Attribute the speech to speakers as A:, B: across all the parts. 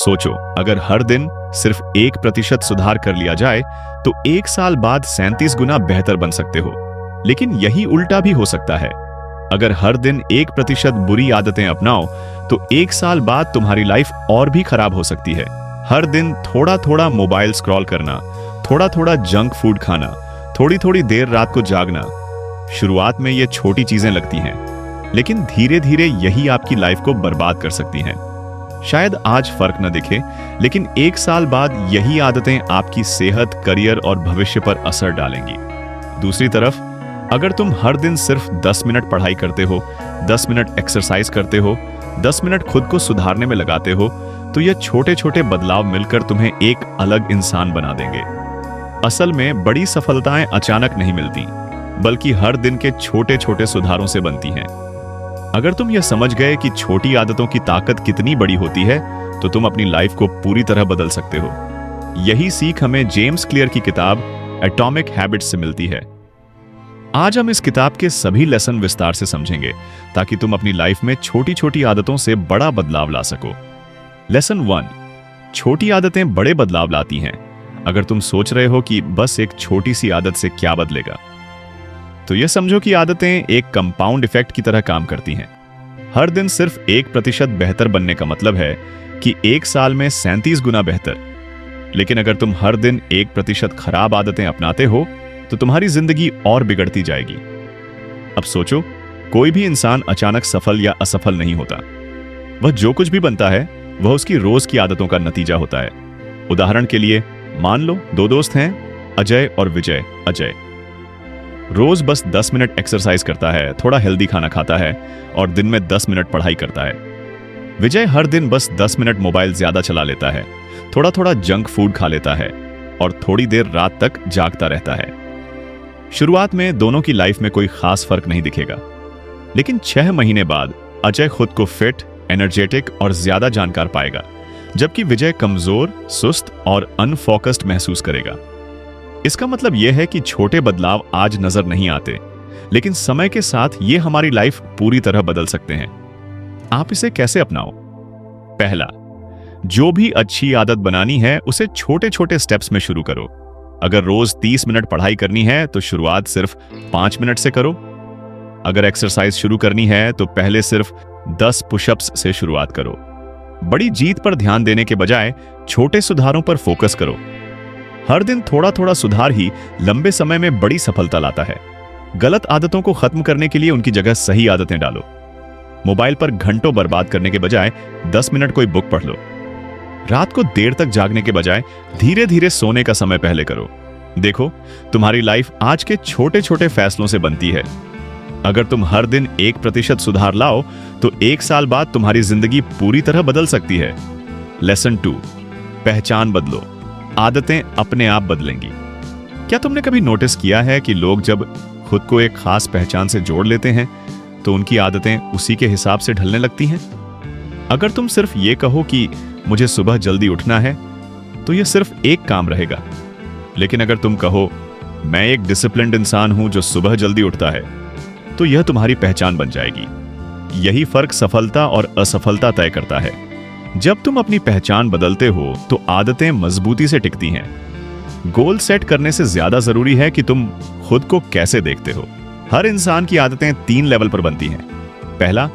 A: सोचो, अगर हर दिन सिर्फ 1% सुधार कर लिया जाए तो 1 साल बाद 37 गुना बेहतर बन सकते हो। लेकिन यही उल्टा भी हो सकता है। अगर हर दिन 1% बुरी आदतें अपनाओ तो 1 साल बाद तुम्हारी लाइफ और भी खराब हो सकती है। हर दिन थोड़ा थोड़ा मोबाइल स्क्रॉल करना, थोड़ा थोड़ा जंक फूड खाना, थोड़ी थोड़ी देर रात को जागना, शुरुआत में ये छोटी चीजें लगती हैं, लेकिन धीरे धीरे यही आपकी लाइफ को बर्बाद कर सकती हैं। शायद आज फर्क न दिखे, लेकिन 1 साल बाद यही आदतें आपकी सेहत, करियर और भविष्य पर असर डालेंगी। दूसरी तरफ, अगर तुम हर दिन सिर्फ 10 मिनट पढ़ाई करते हो, 10 मिनट एक्सरसाइज करते हो, 10 मिनट खुद को सुधारने में लगाते हो, तो ये छोटे छोटे बदलाव मिलकर तुम्हें एक अलग इंसान बना देंगे। असल में बड़ी सफलताएं अचानक नहीं मिलती, बल्कि हर दिन के छोटे छोटे सुधारों से बनती हैं। अगर तुम यह समझ गए कि छोटी आदतों की ताकत कितनी बड़ी होती है, तो तुम अपनी लाइफ को पूरी तरह बदल सकते हो। यही सीख हमें जेम्स क्लियर की किताब एटॉमिक हैबिट्स से मिलती है। आज हम इस किताब के सभी लेसन विस्तार से समझेंगे, ताकि तुम अपनी लाइफ में छोटी छोटी आदतों से बड़ा बदलाव ला सको। लेसन 1, छोटी आदतें बड़े बदलाव लाती हैं। अगर तुम सोच रहे हो कि बस एक छोटी सी आदत से क्या बदलेगा, तो यह समझो कि आदतें एक कंपाउंड इफेक्ट की तरह काम करती हैं। हर दिन सिर्फ 1% बेहतर बनने का मतलब है कि 1 साल में 37 गुना बेहतर। लेकिन अगर तुम हर दिन 1% खराब आदतें अपनाते हो, तो तुम्हारी जिंदगी और बिगड़ती जाएगी। अब सोचो, कोई भी इंसान अचानक सफल या असफल नहीं होता। वह जो कुछ भी बनता है, वह उसकी रोज की आदतों का नतीजा होता है। उदाहरण के लिए, मान लो 2 दोस्त हैं, अजय और विजय। अजय रोज बस 10 मिनट एक्सरसाइज करता है, थोड़ा हेल्दी खाना खाता है और दिन में 10 मिनट पढ़ाई करता है। विजय हर दिन बस 10 मिनट मोबाइल ज्यादा चला लेता है, थोड़ा थोड़ा जंक फूड खा लेता है और थोड़ी देर रात तक जागता रहता है। शुरुआत में दोनों की लाइफ में कोई खास फर्क नहीं दिखेगा, लेकिन 6 महीने बाद अजय खुद को फिट, एनर्जेटिक और ज्यादा जानकार पाएगा, जबकि विजय कमजोर, सुस्त और अनफोकस्ड महसूस करेगा। इसका मतलब यह है कि छोटे बदलाव आज नजर नहीं आते, लेकिन समय के साथ ये हमारी लाइफ पूरी तरह बदल सकते हैं। आप इसे कैसे अपनाओ? पहला, जो भी अच्छी आदत बनानी है उसे छोटे छोटे स्टेप्स में शुरू करो। अगर रोज 30 मिनट पढ़ाई करनी है तो शुरुआत सिर्फ 5 मिनट से करो। अगर एक्सरसाइज शुरू करनी है तो पहले सिर्फ 10 पुशअप्स से शुरुआत करो। बड़ी जीत पर ध्यान देने के बजाय छोटे सुधारों पर फोकस करो। हर दिन थोड़ा थोड़ा सुधार ही लंबे समय में बड़ी सफलता लाता है। गलत आदतों को खत्म करने के लिए उनकी जगह सही आदतें डालो। मोबाइल पर घंटों बर्बाद करने के बजाय 10 मिनट कोई बुक पढ़ लो। रात को देर तक जागने के बजाय धीरे धीरे सोने का समय पहले करो। देखो, तुम्हारी लाइफ आज के छोटे छोटे फैसलों से बनती है। अगर तुम हर दिन 1% सुधार लाओ तो 1 साल बाद तुम्हारी जिंदगी पूरी तरह बदल सकती है। लेसन 2, पहचान बदलो, आदतें अपने आप बदलेंगी। क्या तुमने कभी नोटिस किया है कि लोग जब खुद को एक खास पहचान से जोड़ लेते हैं तो उनकी आदतें उसी के हिसाब से ढलने लगती हैं? अगर तुम सिर्फ ये कहो कि मुझे सुबह जल्दी उठना है, तो यह सिर्फ एक काम रहेगा। लेकिन अगर तुम कहो मैं एक डिसिप्लिन्ड इंसान हूं जो सुबह जल्दी उठता है, तो यह तुम्हारी पहचान बन जाएगी। यही फर्क सफलता और असफलता तय करता है। जब तुम अपनी पहचान बदलते हो तो आदतें मजबूती से टिकती हैं। गोल सेट करने से ज्यादा जरूरी है कि तुम खुद को कैसे देखते हो। हर इंसान की आदतें 3 लेवल पर बनती हैं। पहला,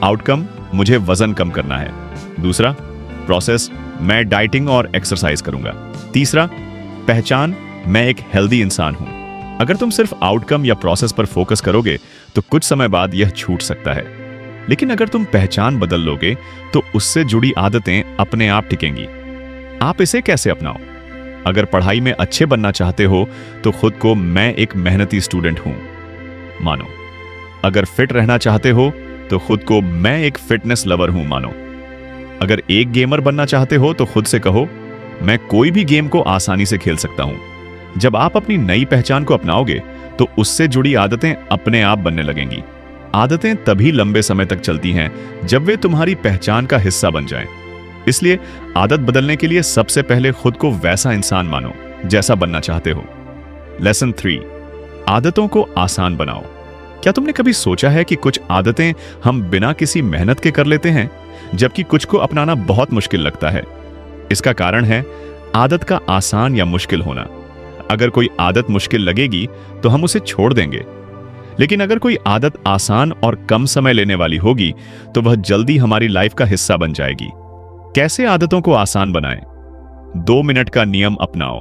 A: आउटकम, मुझे वजन कम करना है। दूसरा, प्रोसेस, मैं डाइटिंग और एक्सरसाइज करूंगा। तीसरा, पहचान, मैं एक हेल्दी इंसान हूं। अगर तुम सिर्फ आउटकम या प्रोसेस पर फोकस करोगे तो कुछ समय बाद यह छूट सकता है। लेकिन अगर तुम पहचान बदल लोगे तो उससे जुड़ी आदतें अपने आप टिकेंगी। आप इसे कैसे अपनाओ? अगर पढ़ाई में अच्छे बनना चाहते हो तो खुद को मैं एक मेहनती स्टूडेंट हूं मानो। अगर फिट रहना चाहते हो तो खुद को मैं एक फिटनेस लवर हूं मानो। अगर एक गेमर बनना चाहते हो तो खुद से कहो मैं कोई भी गेम को आसानी से खेल सकता हूं। जब आप अपनी नई पहचान को अपनाओगे तो उससे जुड़ी आदतें अपने आप बनने लगेंगी। आदतें तभी लंबे समय तक चलती हैं जब वे तुम्हारी पहचान का हिस्सा बन जाएं। इसलिए आदत बदलने के लिए सबसे पहले खुद को वैसा इंसान मानो जैसा बनना चाहते हो। लेसन 3, आदतों को आसान बनाओ। क्या तुमने कभी सोचा है कि कुछ आदतें हम बिना किसी मेहनत के कर लेते हैं, जबकि कुछ को अपनाना बहुत मुश्किल लगता है? इसका कारण है आदत का आसान या मुश्किल होना। अगर कोई आदत मुश्किल लगेगी तो हम उसे छोड़ देंगे, लेकिन अगर कोई आदत आसान और कम समय लेने वाली होगी तो वह जल्दी हमारी लाइफ का हिस्सा बन जाएगी। कैसे आदतों को आसान बनाएं? 2 मिनट का नियम अपनाओ।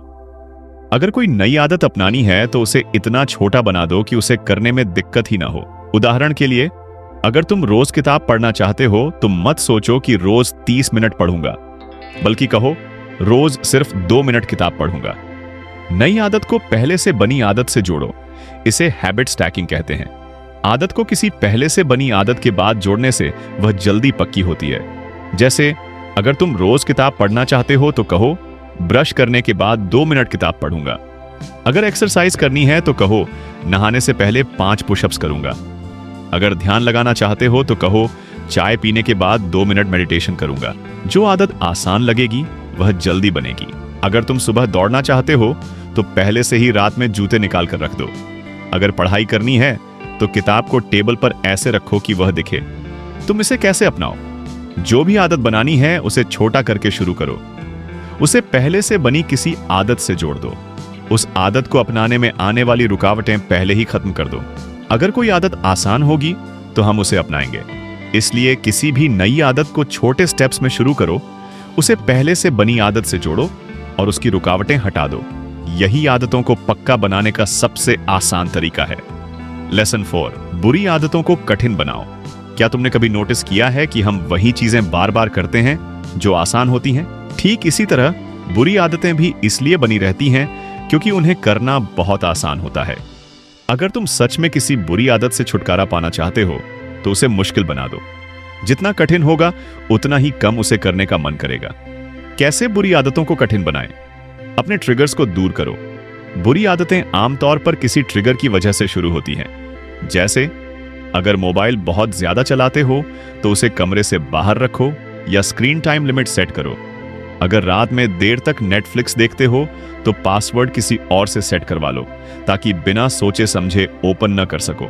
A: अगर कोई नई आदत अपनानी है तो उसे इतना छोटा बना दो कि उसे करने में दिक्कत ही ना हो। उदाहरण के लिए, अगर तुम रोज किताब पढ़ना चाहते हो तो मत सोचो कि रोज 30 मिनट पढ़ूंगा, बल्कि कहो रोज सिर्फ 2 मिनट किताब पढ़ूंगा। नई आदत को पहले से बनी आदत से जोड़ो। इसे हैबिट स्टैकिंग कहते हैं। आदत को किसी पहले से बनी आदत के बाद जोड़ने से वह जल्दी पक्की होती है। जैसे अगर तुम रोज किताब पढ़ना चाहते हो तो कहो ब्रश करने के बाद 2 मिनट किताब पढ़ूंगा। अगर एक्सरसाइज करनी है तो कहो नहाने से पहले 5 पुशअप्स करूंगा। अगर ध्यान लगाना चाहते हो तो कहो चाय पीने के बाद 2 मिनट मेडिटेशन करूंगा। जो आदत आसान लगेगी वह जल्दी बनेगी। अगर तुम सुबह दौड़ना चाहते हो तो पहले से ही रात में जूते निकाल कर रख दो। अगर पढ़ाई करनी है तो किताब को टेबल पर ऐसे रखो कि वह दिखे। तुम इसे कैसे अपनाओ? जो भी आदत बनानी है उसे छोटा करके शुरू करो। उसे पहले से बनी किसी आदत से जोड़ दो। उस आदत को अपनाने में आने वाली रुकावटें पहले ही खत्म कर दो। अगर कोई आदत आसान होगी तो हम उसे अपनाएंगे। इसलिए किसी भी नई आदत को छोटे स्टेप्स में शुरू करो, उसे पहले से बनी आदत से जोड़ो और उसकी रुकावटें हटा दो। यही आदतों को पक्का बनाने का सबसे आसान तरीका है। लेसन 4, बुरी आदतों को कठिन बनाओ। क्या तुमने कभी नोटिस किया है कि हम वही चीजें बार बार करते हैं जो आसान होती हैं? ठीक इसी तरह बुरी आदतें भी इसलिए बनी रहती हैं क्योंकि उन्हें करना बहुत आसान होता है। अगर तुम सच में किसी बुरी आदत से छुटकारा पाना चाहते हो तो उसे मुश्किल बना दो। जितना कठिन होगा उतना ही कम उसे करने का मन करेगा। कैसे बुरी आदतों को कठिन बनाएं? अपने ट्रिगर्स को दूर करो। बुरी आदतें आमतौर पर किसी ट्रिगर की वजह से शुरू होती हैं। जैसे अगर मोबाइल बहुत ज्यादा चलाते हो तो उसे कमरे से बाहर रखो या स्क्रीन टाइम लिमिट सेट करो। अगर रात में देर तक नेटफ्लिक्स देखते हो तो पासवर्ड किसी और से सेट करवा लो ताकि बिना सोचे समझे ओपन न कर सको।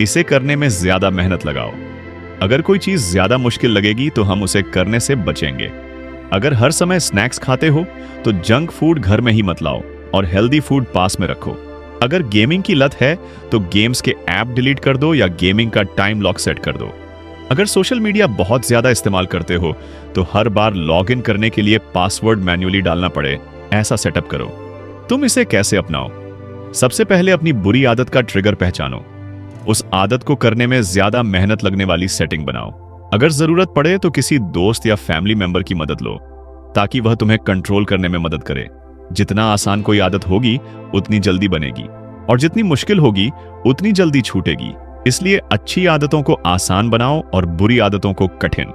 A: इसे करने में ज्यादा मेहनत लगाओ। अगर कोई चीज ज्यादा मुश्किल लगेगी तो हम उसे करने से बचेंगे। अगर हर समय स्नैक्स खाते हो तो जंक फूड घर में ही मत लाओ और हेल्दी फूड पास में रखो। अगर गेमिंग की लत है तो गेम्स के ऐप डिलीट कर दो या गेमिंग का टाइम लॉक सेट कर दो। अगर सोशल मीडिया बहुत ज्यादा इस्तेमाल करते हो तो हर बार लॉग इन करने के लिए पासवर्ड मैन्युअली डालना पड़े, ऐसा सेटअप करो। तुम इसे कैसे अपनाओ? सबसे पहले अपनी बुरी आदत का ट्रिगर पहचानो। उस आदत को करने में ज्यादा मेहनत लगने वाली सेटिंग बनाओ। अगर जरूरत पड़े तो किसी दोस्त या फैमिली मेंबर की मदद लो ताकि वह तुम्हें कंट्रोल करने में मदद करे। जितना आसान कोई आदत होगी उतनी जल्दी बनेगी और जितनी मुश्किल होगी उतनी जल्दी छूटेगी। इसलिए अच्छी आदतों को आसान बनाओ और बुरी आदतों को कठिन।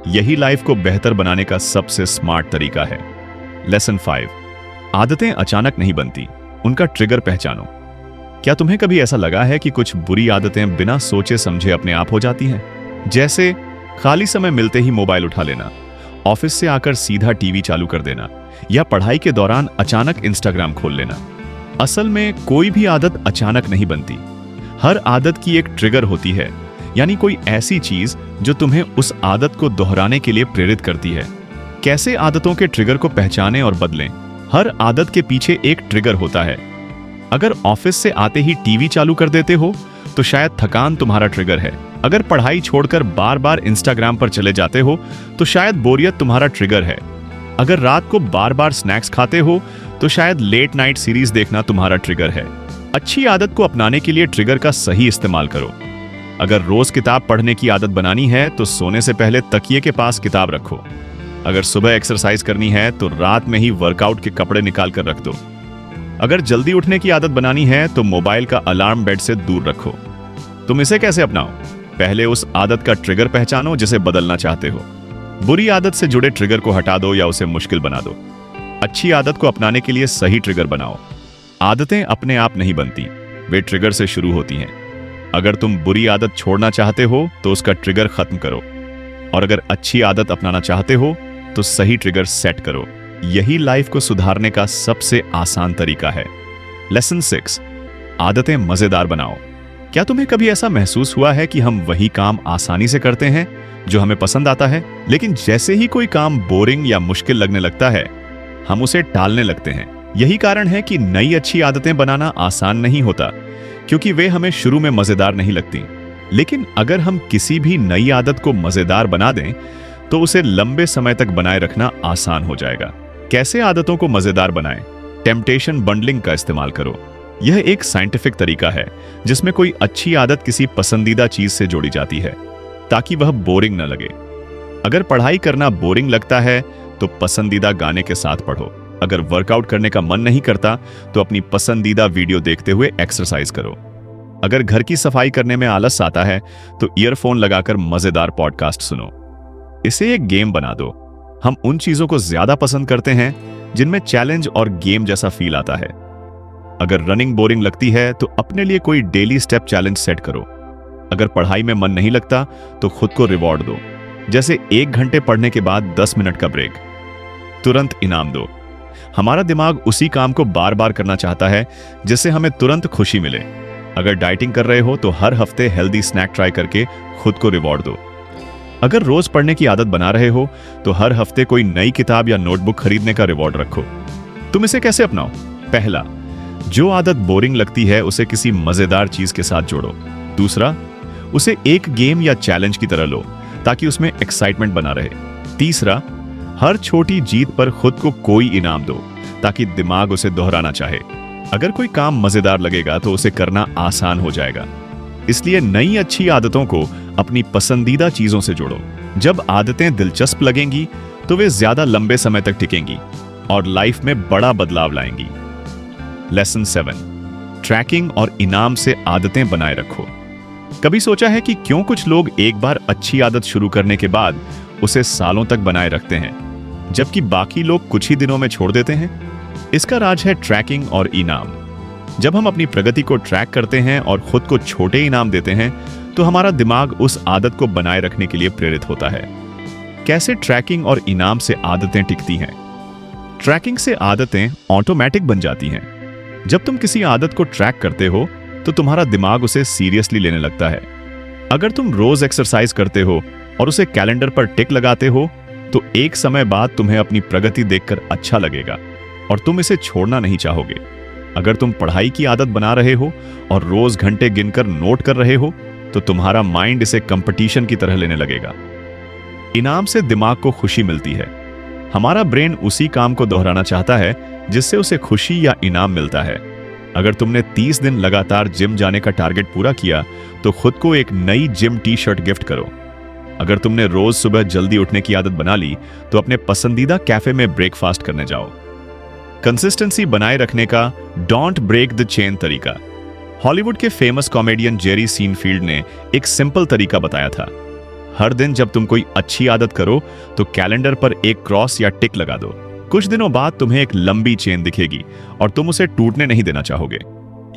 A: यही लाइफ को बेहतर बनाने का सबसे स्मार्ट तरीका है। लेसन 5, आदतें अचानक नहीं बनती, उनका ट्रिगर पहचानो। क्या तुम्हें कभी ऐसा लगा है कि कुछ बुरी आदतें बिना सोचे समझे अपने आप हो जाती हैं? जैसे खाली समय मिलते ही मोबाइल उठा लेना, ऑफिस से आकर सीधा टीवी चालू कर देना या पढ़ाई के दौरान अचानक इंस्टाग्राम खोल लेना। असल में कोई भी आदत अचानक नहीं बनती। हर आदत की एक ट्रिगर होती है, यानी कोई ऐसी चीज जो तुम्हें उस आदत को दोहराने के लिए प्रेरित करती है। कैसे आदतों के ट्रिगर को पहचानें और बदलें? हर आदत के पीछे एक ट्रिगर होता है। अगर ऑफिस से आते ही टीवी चालू कर देते हो तो शायद थकान तुम्हारा ट्रिगर है। अगर पढ़ाई छोड़कर बार बार इंस्टाग्राम पर चले जाते हो तो शायद बोरियत तुम्हारा ट्रिगर है। अगर रात को बार बार स्नैक्स खाते हो तो शायद लेट नाइट सीरीज देखना तुम्हारा ट्रिगर है। अच्छी आदत को अपनाने के लिए ट्रिगर का सही इस्तेमाल करो। अगर रोज किताब पढ़ने की आदत बनानी है तो सोने से पहले तकिए के पास किताब रखो। अगर सुबह एक्सरसाइज करनी है तो रात में ही वर्कआउट के कपड़े निकाल कर रख दो। अगर जल्दी उठने की आदत बनानी है तो मोबाइल का अलार्म बेड से दूर रखो। तुम इसे कैसे अपनाओ? पहले उस आदत का ट्रिगर पहचानो जिसे बदलना चाहते हो। बुरी आदत से जुड़े ट्रिगर को हटा दो या उसे मुश्किल बना दो। अच्छी आदत को अपनाने के लिए सही ट्रिगर बनाओ। आदतें अपने आप नहीं बनती, वे ट्रिगर से शुरू होती हैं। अगर तुम बुरी आदत छोड़ना चाहते हो तो उसका ट्रिगर खत्म करो, और अगर अच्छी आदत अपनाना चाहते हो तो सही ट्रिगर सेट करो। यही लाइफ को सुधारने का सबसे आसान तरीका है। लेसन 6, आदतें मजेदार बनाओ। क्या तुम्हें कभी ऐसा महसूस हुआ है कि हम वही काम आसानी से करते हैं जो हमें पसंद आता है, लेकिन जैसे ही कोई काम बोरिंग या मुश्किल लगने लगता है, हम उसे टालने लगते हैं। यही कारण है कि नई अच्छी आदतें बनाना आसान नहीं होता, क्योंकि वे हमें शुरू में मजेदार नहीं लगती। लेकिन अगर हम किसी भी नई आदत को मजेदार बना दें, तो उसे लंबे समय तक बनाए रखना आसान हो जाएगा। कैसे आदतों को मजेदार बनाएं? टेम्पटेशन बंडलिंग का इस्तेमाल करो। यह एक साइंटिफिक तरीका है जिसमें कोई अच्छी आदत किसी पसंदीदा चीज से जोड़ी जाती है, ताकि वह बोरिंग न लगे। अगर पढ़ाई करना बोरिंग लगता है तो पसंदीदा गाने के साथ पढ़ो। अगर वर्कआउट करने का मन नहीं करता तो अपनी पसंदीदा वीडियो देखते हुए एक्सरसाइज करो। अगर घर की सफाई करने में आलस आता है तो ईयरफोन लगाकर मजेदार पॉडकास्ट सुनो। इसे एक गेम बना दो। हम उन चीजों को ज्यादा पसंद करते हैं जिनमें चैलेंज और गेम जैसा फील आता है। अगर रनिंग बोरिंग लगती है तो अपने लिए कोई डेली स्टेप चैलेंज सेट करो। अगर पढ़ाई में मन नहीं लगता तो खुद को रिवॉर्ड दो, जैसे 1 घंटे पढ़ने के बाद 10 मिनट का ब्रेक। तुरंत इनाम दो। हमारा दिमाग उसी काम को बार बार करना चाहता है जिससे हमें तुरंत खुशी मिले। अगर डाइटिंग कर रहे हो तो हर हफ्ते हेल्दी स्नैक ट्राई करके खुद को रिवॉर्ड दो। अगर रोज पढ़ने की आदत बना रहे हो तो हर हफ्ते कोई नई किताब या नोटबुक खरीदने का रिवॉर्ड रखो। तुम इसे कैसे अपनाओ? पहला, जो आदत बोरिंग लगती है उसे किसी मजेदार चीज के साथ जोड़ो। दूसरा, उसे एक गेम या चैलेंज की तरह लो ताकि उसमें एक्साइटमेंट बना रहे। तीसरा, हर छोटी जीत पर खुद को कोई इनाम दो ताकि दिमाग उसे दोहराना चाहे। अगर कोई काम मजेदार लगेगा तो उसे करना आसान हो जाएगा। इसलिए नई अच्छी आदतों को अपनी पसंदीदा चीजों से जोड़ो। जब आदतें दिलचस्प लगेंगी तो वे ज्यादा लंबे समय तक टिकेंगी और लाइफ में बड़ा बदलाव लाएंगी। लेसन 7, ट्रैकिंग और इनाम से आदतें बनाए रखो। कभी सोचा है कि क्यों कुछ लोग एक बार अच्छी आदत शुरू करने के बाद उसे सालों तक बनाए रखते हैं, जबकि बाकी लोग कुछ ही दिनों में छोड़ देते हैं? इसका राज है ट्रैकिंग और इनाम। जब हम अपनी प्रगति को ट्रैक करते हैं और खुद को छोटे इनाम देते हैं तो हमारा दिमाग उस आदत को बनाए रखने के लिए प्रेरित होता है। कैसे ट्रैकिंग और इनाम से आदतें टिकती हैं? ट्रैकिंग से आदतें ऑटोमेटिक बन जाती हैं। जब तुम किसी आदत को ट्रैक करते हो तो तुम्हारा दिमाग उसे सीरियसली लेने लगता है। अगर तुम रोज एक्सरसाइज करते हो और उसे कैलेंडर पर टिक लगाते हो तो एक समय बाद तुम्हें अपनी प्रगति देखकर अच्छा लगेगा और तुम इसे छोड़ना नहीं चाहोगे। अगर तुम पढ़ाई की आदत बना रहे हो और रोज घंटे गिनकर नोट कर रहे हो तो तुम्हारा माइंड इसे कंपटीशन की तरह लेने लगेगा। इनाम से दिमाग को खुशी मिलती है। हमारा ब्रेन उसी काम को दोहराना चाहता है जिससे उसे खुशी या इनाम मिलता है। अगर तुमने 30 दिन लगातार जिम जाने का टारगेट पूरा किया तो खुद को एक नई जिम टी शर्ट गिफ्ट करो। अगर तुमने रोज सुबह जल्दी उठने की आदत बना ली तो अपने पसंदीदा कैफे में ब्रेकफास्ट करने जाओ। कंसिस्टेंसी बनाए रखने का डोंट ब्रेक द चेन तरीका। हॉलीवुड के फेमस कॉमेडियन जेरी सीनफील्ड ने एक सिंपल तरीका बताया था। हर दिन जब तुम कोई अच्छी आदत करो तो कैलेंडर पर एक क्रॉस या टिक लगा दो। कुछ दिनों बाद तुम्हें एक लंबी चेन दिखेगी और तुम उसे टूटने नहीं देना चाहोगे।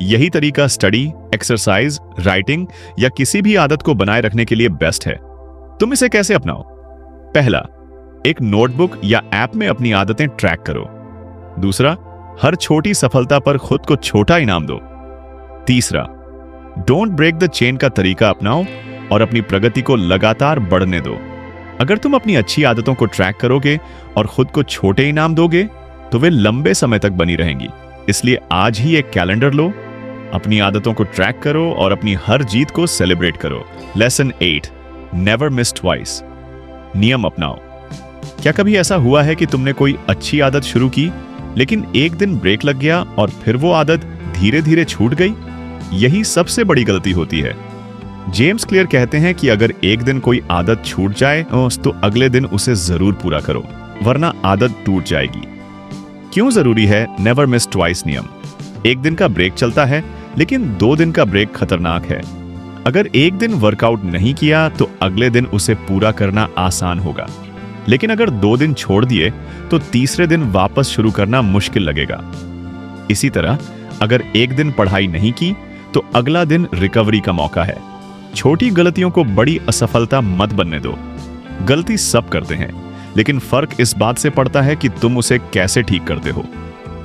A: यही तरीका स्टडी, एक्सरसाइज, राइटिंग या किसी भी आदत को बनाए रखने के लिए बेस्ट है। तुम इसे कैसे अपनाओ? पहला, एक नोटबुक या ऐप में अपनी आदतें ट्रैक करो। दूसरा, हर छोटी सफलता पर खुद को छोटा इनाम दो। तीसरा, डोंट ब्रेक द चेन का तरीका अपनाओ और अपनी प्रगति को लगातार बढ़ने दो। अगर तुम अपनी अच्छी आदतों को ट्रैक करोगे और खुद को छोटे इनाम दोगे तो वे लंबे समय तक बनी रहेंगी। इसलिए आज ही एक कैलेंडर लो, अपनी आदतों को ट्रैक करो और अपनी हर जीत को सेलिब्रेट करो। Lesson 8, never miss twice. नियम अपनाओ। क्या कभी ऐसा हुआ है कि तुमने कोई अच्छी आदत शुरू की लेकिन एक दिन ब्रेक लग गया और फिर वो आदत धीरे धीरे छूट गई? यही सबसे बड़ी गलती होती है। जेम्स क्लियर कहते हैं कि अगर एक दिन कोई आदत छूट जाए तो अगले दिन उसे जरूर पूरा करो, वरना आदत टूट जाएगी। क्यों जरूरी है नेवर मिस ट्वाइस नियम? एक दिन का ब्रेक चलता है लेकिन 2 दिन का ब्रेक खतरनाक है। अगर एक दिन वर्कआउट नहीं किया तो अगले दिन उसे पूरा करना आसान होगा, लेकिन अगर 2 दिन छोड़ दिए तो तीसरे दिन वापस शुरू करना मुश्किल लगेगा। इसी तरह अगर एक दिन पढ़ाई नहीं की तो अगला दिन रिकवरी का मौका है। छोटी गलतियों को बड़ी असफलता मत बनने दो। गलती सब करते हैं, लेकिन फर्क इस बात से पड़ता है कि तुम उसे कैसे ठीक करते हो।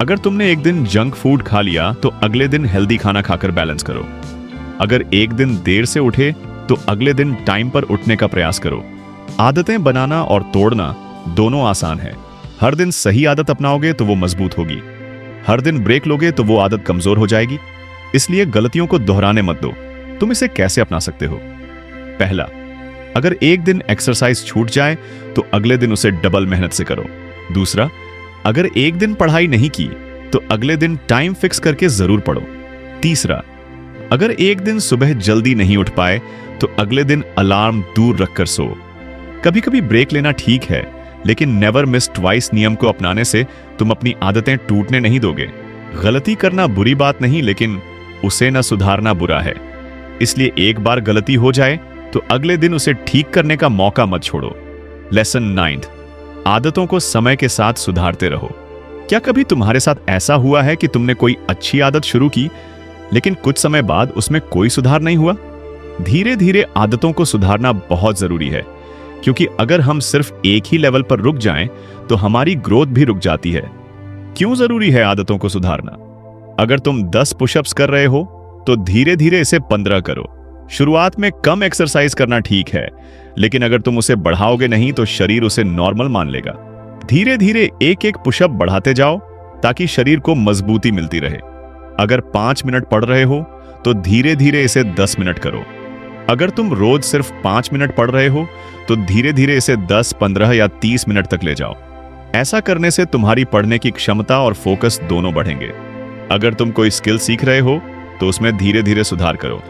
A: अगर तुमने एक दिन जंक फूड खा लिया तो अगले दिन हेल्दी खाना खाकर बैलेंस करो। अगर एक दिन देर से उठे तो अगले दिन टाइम पर उठने का प्रयास करो। आदतें बनाना और तोड़ना दोनों आसान है। हर दिन सही आदत अपनाओगे तो वो मजबूत होगी, हर दिन ब्रेक लोगे तो वो आदत कमजोर हो जाएगी। इसलिए गलतियों को दोहराने मत दो। तुम इसे कैसे अपना सकते हो? पहला, अगर एक दिन एक्सरसाइज छूट जाए तो अगले दिन उसे डबल मेहनत से करो। दूसरा, अगर एक दिन पढ़ाई नहीं की तो अगले दिन टाइम फिक्स करके जरूर पढ़ो। तीसरा, अगर एक दिन सुबह जल्दी नहीं उठ पाए तो अगले दिन अलार्म दूर रखकर सो। कभी कभी ब्रेक लेना ठीक है, लेकिन नेवर मिस ट्वाइस नियम को अपनाने से तुम अपनी आदतें टूटने नहीं दोगे। गलती करना बुरी बात नहीं, लेकिन उसे न सुधारना बुरा है। इसलिए एक बार गलती हो जाए तो अगले दिन उसे ठीक करने का मौका मत छोड़ो। लेसन 9, आदतों को समय के साथ सुधारते रहो। क्या कभी तुम्हारे साथ ऐसा हुआ है कि तुमने कोई अच्छी आदत शुरू की लेकिन कुछ समय बाद उसमें कोई सुधार नहीं हुआ? धीरे धीरे आदतों को सुधारना बहुत जरूरी है, क्योंकि अगर हम सिर्फ एक ही लेवल पर रुक जाएं तो हमारी ग्रोथ भी रुक जाती है। क्यों जरूरी है आदतों को सुधारना? अगर तुम 10 पुशअप्स कर रहे हो तो धीरे धीरे इसे 15 करो। शुरुआत में कम एक्सरसाइज करना ठीक है, लेकिन अगर तुम उसे बढ़ाओगे नहीं तो शरीर उसे नॉर्मल मान लेगा। धीरे धीरे एक एक पुशअप बढ़ाते जाओ ताकि शरीर को मजबूती मिलती रहे। अगर 5 मिनट पढ़ रहे हो तो धीरे धीरे इसे 10 मिनट करो। अगर तुम रोज सिर्फ 5 मिनट पढ़ रहे हो तो धीरे धीरे इसे 10, 15 या 30 मिनट तक ले जाओ। ऐसा करने से तुम्हारी पढ़ने की क्षमता और फोकस दोनों बढ़ेंगे। अगर तुम कोई स्किल सीख रहे हो तो उसमें धीरे धीरे सुधार करो।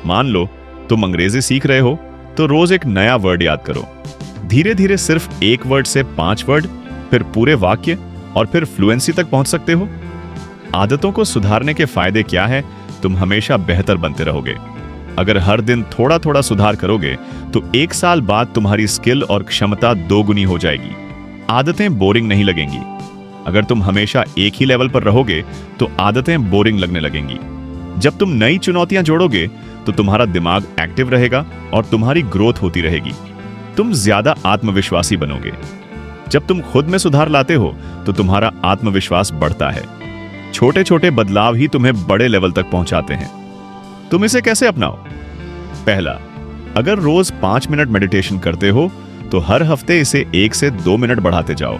A: मान लो तुम अंग्रेजी सीख रहे हो तो रोज एक नया वर्ड याद करो। धीरे धीरे सिर्फ एक वर्ड से 5 वर्ड, फिर पूरे वाक्य और फिर फ्लुएंसी तक पहुंच सकते हो। आदतों को सुधारने के फायदे क्या है? तुम हमेशा बेहतर बनते रहोगे। अगर हर दिन थोड़ा थोड़ा सुधार करोगे तो 1 साल बाद तुम्हारी स्किल और क्षमता 2 गुनी हो जाएगी। आदतें बोरिंग नहीं लगेंगी। अगर तुम हमेशा एक ही लेवल पर रहोगे तो आदतें बोरिंग लगने लगेंगी। जब तुम नई चुनौतियां जोड़ोगे तो तुम्हारा दिमाग एक्टिव रहेगा और तुम्हारी ग्रोथ होती रहेगी। तुम ज्यादा आत्मविश्वासी बनोगे। जब तुम खुद में सुधार लाते हो तो तुम्हारा आत्मविश्वास बढ़ता है। छोटे छोटे बदलाव ही तुम्हें बड़े लेवल तक पहुंचाते हैं। तुम इसे कैसे अपनाओ? पहला, अगर रोज 5 मिनट मेडिटेशन करते हो तो हर हफ्ते इसे 1 से 2 मिनट बढ़ाते जाओ।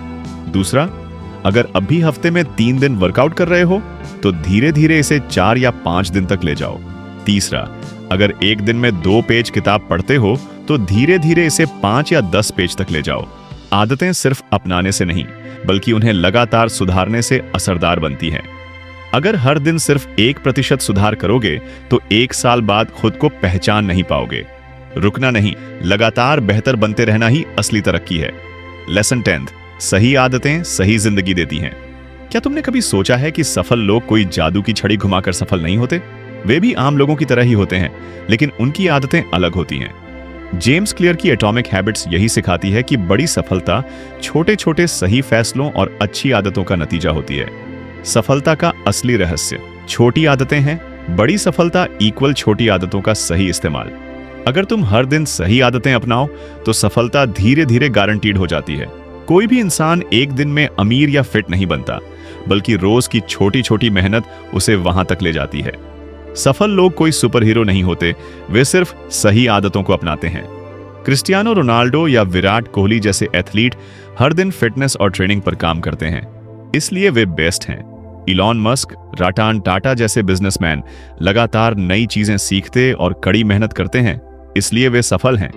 A: दूसरा, अगर अभी हफ्ते में 3 दिन वर्कआउट कर रहे हो तो धीरे धीरे इसे 4 या 5 दिन तक ले जाओ। तीसरा, अगर एक दिन में 2 पेज किताब पढ़ते हो तो धीरे धीरे इसे 5 या 10 पेज तक ले जाओ। आदतें सिर्फ अपनाने से नहीं, बल्कि उन्हें लगातार सुधारने से असरदार बनती हैं। अगर हर दिन सिर्फ 1% सुधार करोगे तो 1 साल बाद खुद को पहचान नहीं पाओगे। रुकना नहीं, लगातार बेहतर बनते रहना ही असली तरक्की है। लेसन 10, सही आदतें सही जिंदगी देती हैं। क्या तुमने कभी सोचा है कि सफल लोग कोई जादू की छड़ी घुमाकर सफल नहीं होते? वे भी आम लोगों की तरह ही होते हैं, लेकिन उनकी आदतें अलग होती हैं। जेम्स क्लियर की एटॉमिक हैबिट्स यही सिखाती है कि बड़ी सफलता छोटे छोटे सही फैसलों और अच्छी आदतों का नतीजा होती है। सफलता का असली रहस्य छोटी आदतें हैं, बड़ी सफलता इक्वल छोटी आदतों का सही इस्तेमाल। अगर तुम हर दिन सही आदतें अपनाओ तो सफलता धीरे धीरे गारंटीड हो जाती है। कोई भी इंसान एक दिन में अमीर या फिट नहीं बनता, बल्कि रोज की छोटी छोटी मेहनत उसे वहां तक ले जाती है। सफल लोग कोई सुपर हीरो नहीं होते, वे सिर्फ सही आदतों को अपनाते हैं। क्रिस्टियानो रोनाल्डो या विराट कोहली जैसे एथलीट हर दिन फिटनेस और ट्रेनिंग पर काम करते हैं, इसलिए वे बेस्ट हैं। इलॉन मस्क, रतन टाटा जैसे बिजनेसमैन लगातार नई चीजें सीखते और कड़ी मेहनत करते हैं, इसलिए वे सफल हैं।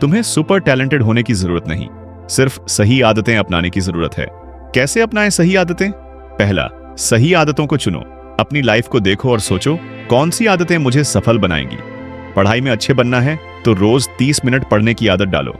A: तुम्हें सुपर टैलेंटेड होने की जरूरत नहीं, सिर्फ सही आदतें अपनाने की जरूरत है। कैसे अपनाएं सही आदतें? पहला, सही आदतों को चुनो। अपनी लाइफ को देखो और सोचो कौन सी आदतें मुझे सफल बनाएंगी। पढ़ाई में अच्छे बनना है तो रोज 30 मिनट पढ़ने की आदत डालो।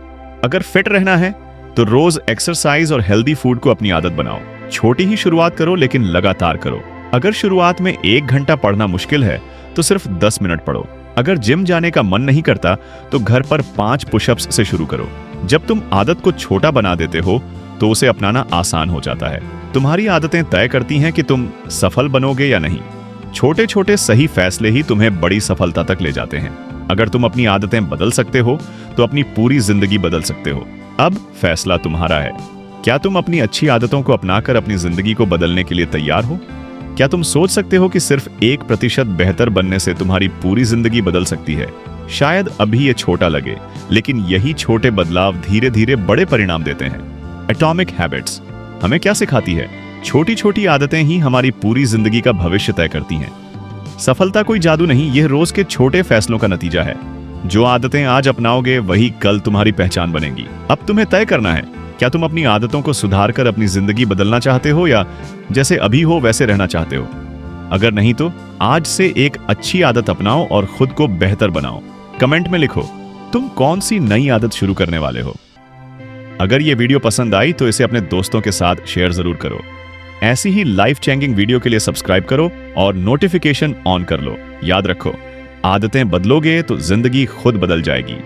A: अगर फिट रहना है तो रोज एक्सरसाइज और हेल्दी फूड को अपनी आदत बनाओ। छोटी ही शुरुआत करो, लेकिन लगातार करो। अगर शुरुआत में 1 घंटा पढ़ना मुश्किल है तो सिर्फ 10 मिनट पढ़ो। अगर जिम जाने का मन नहीं करता तो घर पर 5 पुशअप्स से शुरू करो। जब तुम आदत को छोटा बना देते हो तो उसे अपनाना आसान हो जाता है। तुम्हारी आदतें तय करती हैं कि तुम सफल बनोगे या नहीं। छोटे छोटे सही फैसले ही तुम्हें बड़ी सफलता तक ले जाते हैं। अगर तुम अपनी आदतें बदल सकते हो तो अपनी पूरी जिंदगी बदल सकते हो। अब फैसला तुम्हारा है। क्या तुम अपनी अच्छी आदतों को अपनाकर अपनी जिंदगी को बदलने के लिए तैयार हो? क्या तुम सोच सकते हो कि सिर्फ 1% बेहतर बनने से तुम्हारी पूरी जिंदगी बदल सकती है? शायद अभी ये छोटा लगे, लेकिन यही छोटे बदलाव धीरे धीरे बड़े परिणाम देते हैं। एटॉमिक हैबिट्स हमें क्या सिखाती है? छोटी छोटी आदतें ही हमारी पूरी जिंदगी का भविष्य तय करती हैं। सफलता कोई जादू नहीं, यह रोज के छोटे फैसलों का नतीजा है। जो आदतें आज अपनाओगे वही कल तुम्हारी पहचान बनेंगी। अब तुम्हें तय करना है, क्या तुम अपनी आदतों को सुधार कर अपनी जिंदगी बदलना चाहते हो या जैसे अभी हो वैसे रहना चाहते हो? अगर नहीं तो आज से एक अच्छी आदत अपनाओ और खुद को बेहतर बनाओ। कमेंट में लिखो तुम कौन सी नई आदत शुरू करने वाले हो। अगर ये वीडियो पसंद आई तो इसे अपने दोस्तों के साथ शेयर जरूर करो। ऐसी ही लाइफ चेंजिंग वीडियो के लिए सब्सक्राइब करो और नोटिफिकेशन ऑन कर लो। याद रखो, आदतें बदलोगे तो जिंदगी खुद बदल जाएगी।